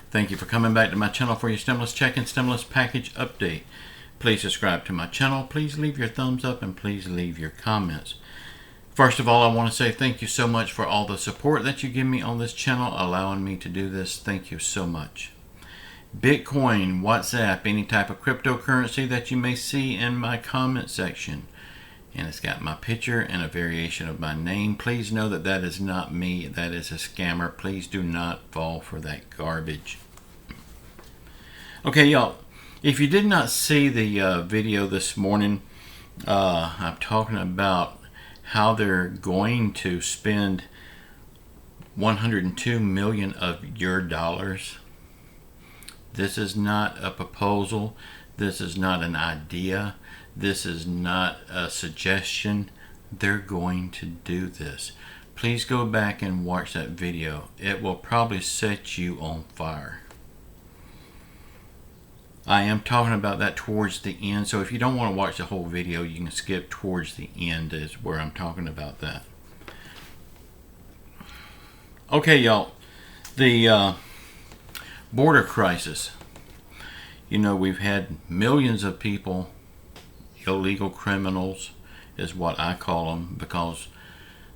Thank you for coming back to my channel for your stimulus check and stimulus package update. Please subscribe to my channel. Please leave your thumbs up and please leave your comments. First of all, I want to say thank you so much for all the support that you give me on this channel, allowing me to do this. Thank you so much. Bitcoin, WhatsApp, any type of cryptocurrency that you may see in my comment section. And it's got my picture and a variation of my name. Please know that that is not me. That is a scammer. Please do not fall for that garbage. Okay, y'all. If you did not see the video this morning, I'm talking about how they're going to spend 102 million of your dollars. This is not a proposal. This is not an idea. This is not a suggestion. They're going to do this. Please go back and watch that video. It will probably set you on fire. I am talking about that towards the end, so if you don't want to watch the whole video, you can skip towards the end is where I'm talking about that. Okay, y'all. The border crisis. You know, we've had millions of people, illegal criminals is what I call them, because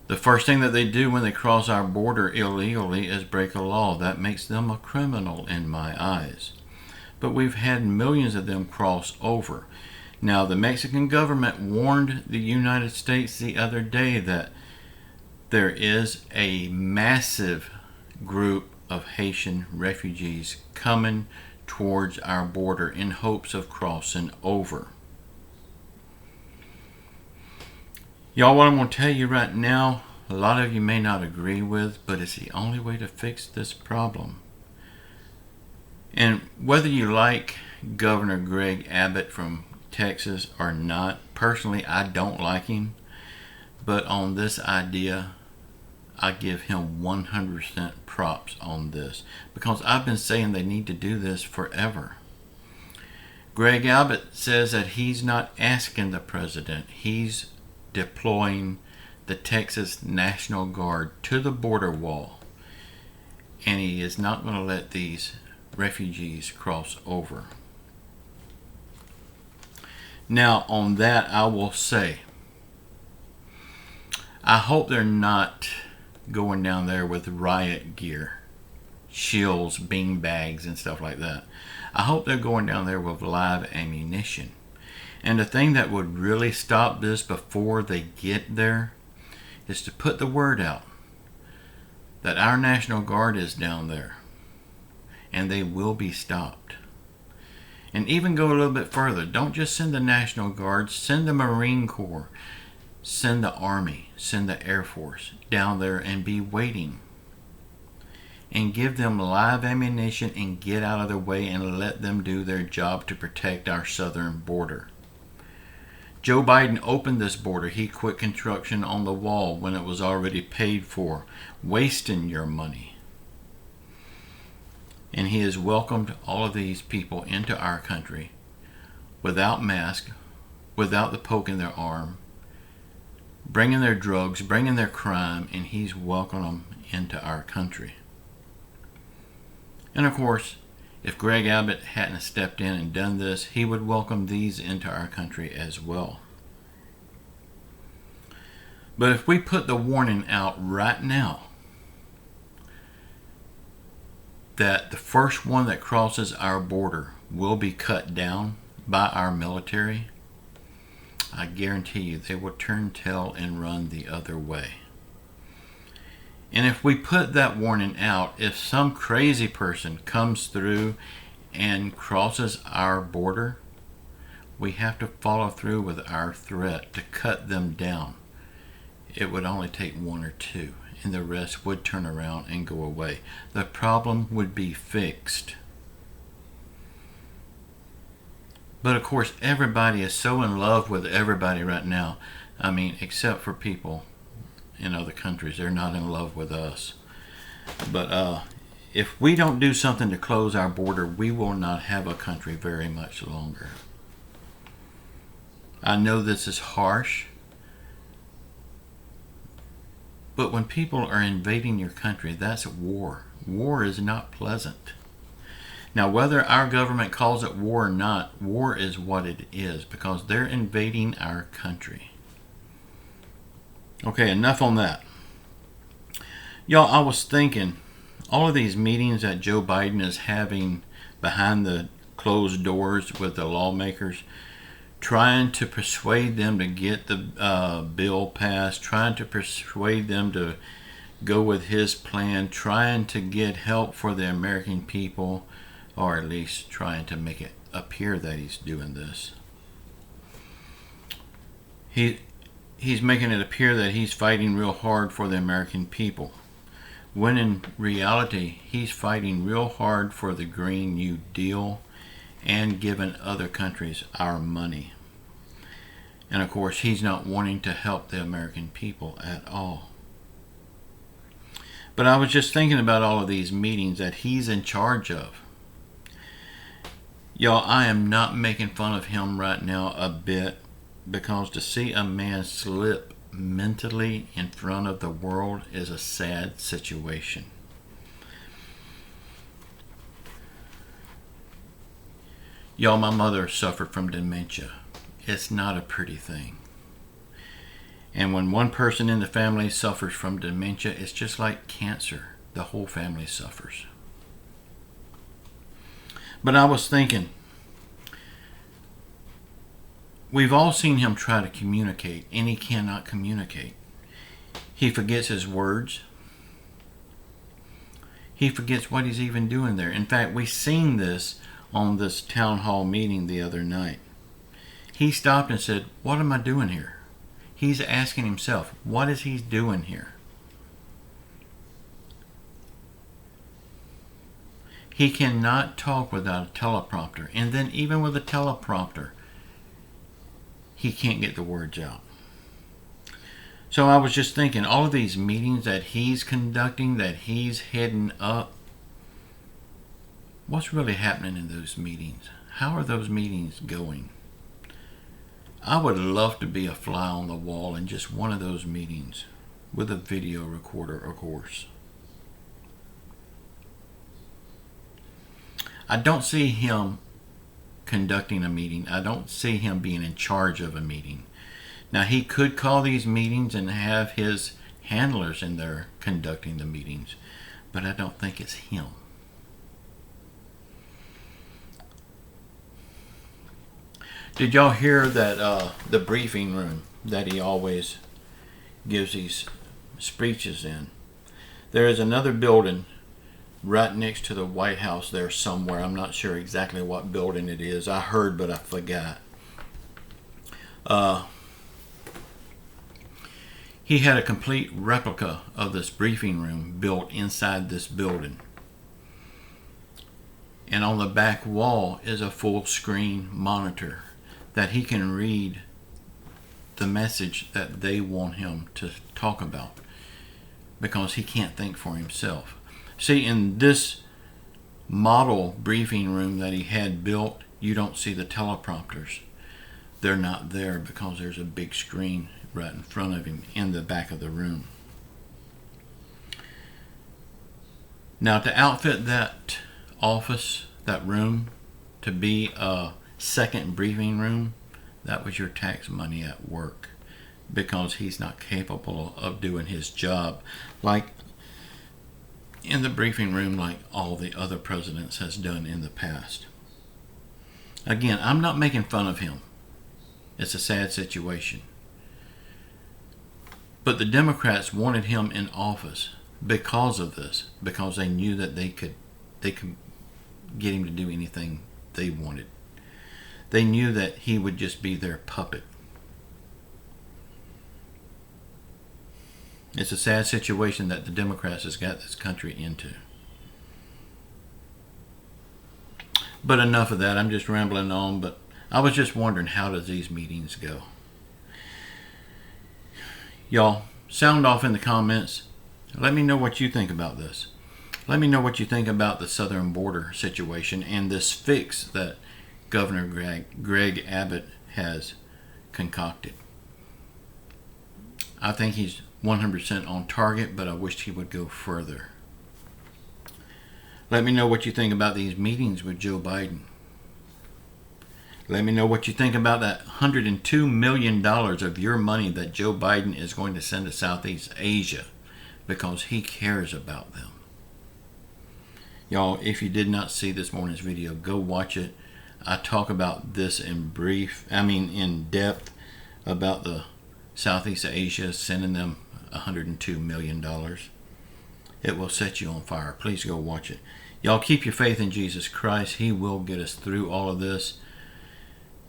the first thing that they do when they cross our border illegally is break a law. That makes them a criminal in my eyes. But we've had millions of them cross over. Now, the Mexican government warned the United States the other day that there is a massive group of Haitian refugees coming towards our border in hopes of crossing over. Y'all, what I'm going to tell you right now, a lot of you may not agree with, but it's the only way to fix this problem. And whether you like Governor Greg Abbott from Texas or not, personally I don't like him, but on this idea, I give him 100% props on this, because I've been saying they need to do this forever. Greg Abbott says that he's not asking the president, he's deploying the Texas National Guard to the border wall, and he is not going to let these refugees cross over. Now, on that, I will say, I hope they're not going down there with riot gear, shields, bean bags, and stuff like that. I hope they're going down there with live ammunition. And the thing that would really stop this before they get there is to put the word out that our National Guard is down there and they will be stopped. And even go a little bit further. Don't just send the National Guard, send the Marine Corps, send the Army, send the Air Force down there and be waiting. And give them live ammunition and get out of their way and let them do their job to protect our southern border. Joe Biden opened this border. He quit construction on the wall when it was already paid for, wasting your money. And he has welcomed all of these people into our country without mask, without the poke in their arm, bringing their drugs, bringing their crime, and he's welcomed them into our country. And of course, if Greg Abbott hadn't stepped in and done this, he would welcome these into our country as well. But if we put the warning out right now that the first one that crosses our border will be cut down by our military, I guarantee you they will turn tail and run the other way. And if we put that warning out, if some crazy person comes through and crosses our border, we have to follow through with our threat to cut them down. It would only take one or two, and the rest would turn around and go away. The problem would be fixed. But of course, everybody is so in love with everybody right now. I mean, except for people in other countries. They're not in love with us. But if we don't do something to close our border, we will not have a country very much longer. I know this is harsh, but when people are invading your country, that's war. War is not pleasant. Now, whether our government calls it war or not, war is what it is because they're invading our country. Okay, enough on that. Y'all, I was thinking, all of these meetings that Joe Biden is having behind the closed doors with the lawmakers, trying to persuade them to get the bill passed, trying to persuade them to go with his plan, trying to get help for the American people, or at least trying to make it appear that he's doing this. He's making it appear that he's fighting real hard for the American people, when in reality he's fighting real hard for the Green New Deal and giving other countries our money. And of course, he's not wanting to help the American people at all. But I was just thinking about all of these meetings that he's in charge of. Y'all, I am not making fun of him right now a bit, because to see a man slip mentally in front of the world is a sad situation. Y'all, my mother suffered from dementia. It's not a pretty thing. And when one person in the family suffers from dementia, it's just like cancer. The whole family suffers. But I was thinking, we've all seen him try to communicate, and he cannot communicate. He forgets his words. He forgets what he's even doing there. In fact, we seen this on this town hall meeting the other night. He stopped and said, "What am I doing here?" He's asking himself, what is he doing here? He cannot talk without a teleprompter. And then even with a teleprompter, he can't get the words out. So I was just thinking, all of these meetings that he's conducting, that he's heading up, what's really happening in those meetings? How are those meetings going? I would love to be a fly on the wall in just one of those meetings with a video recorder, of course. I don't see him conducting a meeting. I don't see him being in charge of a meeting. Now, he could call these meetings and have his handlers in there conducting the meetings, but I don't think it's him. Did y'all hear that the briefing room that he always gives these speeches in? There is another building right next to the White House there somewhere. I'm not sure exactly what building it is. I heard, but I forgot. He had a complete replica of this briefing room built inside this building. And on the back wall is a full screen monitor that he can read the message that they want him to talk about, because he can't think for himself. See, in this model briefing room that he had built, you don't see the teleprompters. They're not there because there's a big screen right in front of him in the back of the room. Now, to outfit that office, that room, to be a second briefing room, that was your tax money at work, because he's not capable of doing his job like in the briefing room like all the other presidents has done in the past. Again, I'm not making fun of him. It's a sad situation. But the Democrats wanted him in office because of this, because they knew that they could get him to do anything they wanted. They knew that he would just be their puppet. It's a sad situation that the Democrats has got this country into. But enough of that. I'm just rambling on, but I was just wondering, how does these meetings go? Y'all, sound off in the comments. Let me know what you think about this. Let me know what you think about the southern border situation and this fix that Governor Greg Abbott has concocted. I think he's 100% on target, but I wished he would go further. Let me know what you think about these meetings with Joe Biden. Let me know what you think about that $102 million of your money that Joe Biden is going to send to Southeast Asia because he cares about them. Y'all, if you did not see this morning's video, go watch it. I talk about this in depth about the Southeast Asia sending them $102 million. It will set you on fire. Please go watch it. Y'all keep your faith in Jesus Christ. He will get us through all of this.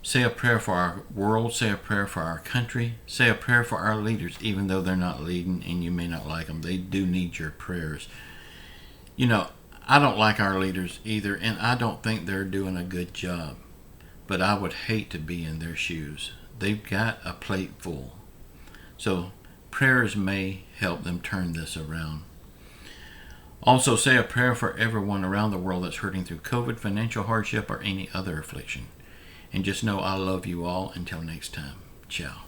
Say a prayer for our world. Say a prayer for our country. Say a prayer for our leaders, even though they're not leading and you may not like them. They do need your prayers. You know, I don't like our leaders either, and I don't think they're doing a good job. But I would hate to be in their shoes. They've got a plate full. So prayers may help them turn this around. Also, say a prayer for everyone around the world that's hurting through COVID, financial hardship, or any other affliction. And just know I love you all. Until next time. Ciao.